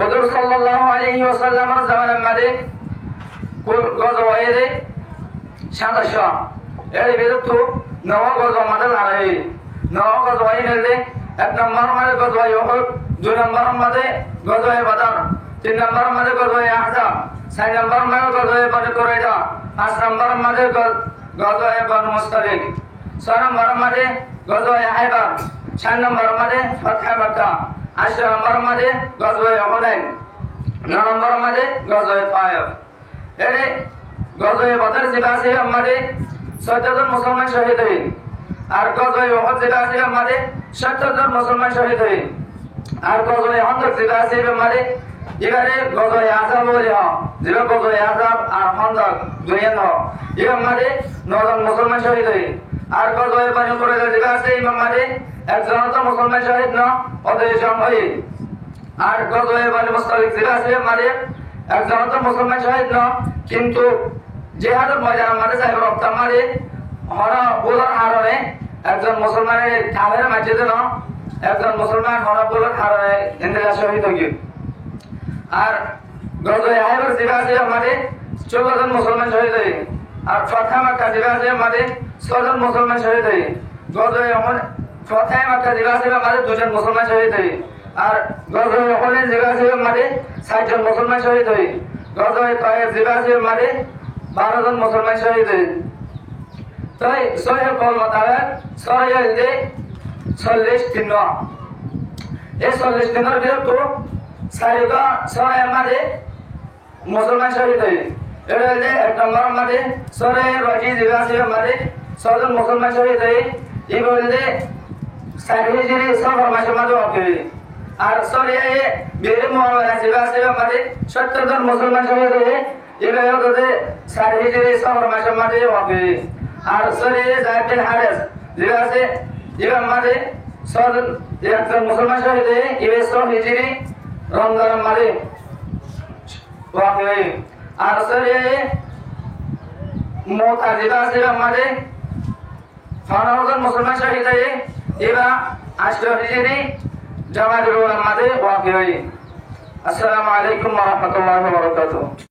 হুজুর সাল্লাল্লাহু আলাইহি ওয়াসাল্লামের জামানার মধ্যে কুল গজওয়ায়ে সাতাশো এর বিরুদ্ধে নব গজওয়া মধ্যে লড়াই নব গজওয়ায়ে মিললে এক নম্বর মধ্যে গজওয়ায়ে উহুদ, দুই নম্বর মধ্যে গজওয়ায়ে বদর, তিন নম্বর মধ্যে গজওয়ায়ে আহজাব, চার নম্বর মধ্যে গজওয়ায়ে বনি কুরাইজা, পাঁচ নম্বর মধ্যে গজওয়ায়ে বনু মুস্তালিক, ছয় নম্বর মধ্যে গজওয়ায়ে হায়বার, সাত নম্বর মধ্যে ফাতহ মক্কা, 8 নম্বর মধ্যে গজওয়ায়ে হুনাইন, 9 নম্বর মধ্যে গজওয়ায়ে তায়েফ। এর গজওয়ায়ে বদর যেটা আছে মধ্যে 14 জন মুসলমান শহীদ হয়ে, আর গজওয়ায়ে উহুদ যেটা আছে মধ্যে 70 জন মুসলমান শহীদ হয়ে, আর গজওয়ায়ে খন্দক যেটা আছে মধ্যে এবারে গজওয়ায়ে আহজাব বলে হয়, যেটা গজওয়ায়ে আহজাব আর খন্দক দুইয়ের হয়, এর মধ্যে 9 জন মুসলমান শহীদ হয়ে, আর গজওয়ায়ে বনি কুরাইজা যেটা আছে মধ্যে একজন তো মুসলমান শহীদ না অধিবেশন হয়ে, আর গজওয়ায়ে বনি মুস্তালিক যেটা আছে মধ্যে একজন তো মুসলমান শহীদ না, কিন্তু জিহাদের ময়দান মধ্যে যাই রক্ত মারে হরা বুলার হারণে একজন মুসলমানের কালের মাঝে না একজন মুসলমান হরা বুলার হারণে ইন্দিরা শহীদ হয়ে। আর গজওয়ায়ে হায়বার যেটা আছে মধ্যে 14 জন মুসলমান শহীদ হয়ে, আর ফাতহ মক্কা যেটা আছে মধ্যে 6 জন মুসলমান শহীদ হয়ে, গজওয়ায়ে ফাতহ মক্কা যেটা আছে মধ্যে 2 জন মুসলমান শহীদ হয়ে, আর গজওয়ায়ে হুনাইন যেটা আছে মধ্যে 60 জন মুসলমান শহীদ হয়ে, গজওয়ায়ে তায়েফ যেটা আছে মধ্যে 12 জন মুসলমান শহীদ হয়ে। তাই সহিহ কওল মোতাবেক সরাইয়ে 40 দিন, এই 40 দিনের ভিতরে সারিগা সরাইয়ের মধ্যে মুসলমান শহীদ হয়ে, এটা হলে 1 নম্বর মধ্যে সরাইয়ে রাজি যেটা আছে মধ্যে 6 জন মুসলমান শহীদ হয়ে, এই বললে সারিহিজিরি সফর মাসের মধ্যে হবে, আর সরিয়ে বীর মুআওয়ারা যেটা আছে মধ্যে 70 জন মুসলমান শহীদ হয়ে, এটা হলে সারিহিজিরি সফর মাসের মধ্যে হবে, আর সরিয়ে যায়েদ বিন হারেস যেটা আছে এর মধ্যে 1 জন মুসলমান শহীদ হয়ে, এটা 100 হিজরি রমজানের মধ্যে হবে, আর সরিয়ে মুতা যেটা আছে এর মধ্যে 15 জন মুসলমান শহীদ হয়ে, এরা 8 হিজরি জামাতুল উলামার মধ্যে ওয়াকি হয়। আসসালামু আলাইকুম ওয়া রাহমাতুল্লাহি ওয়া বারাকাতুহু।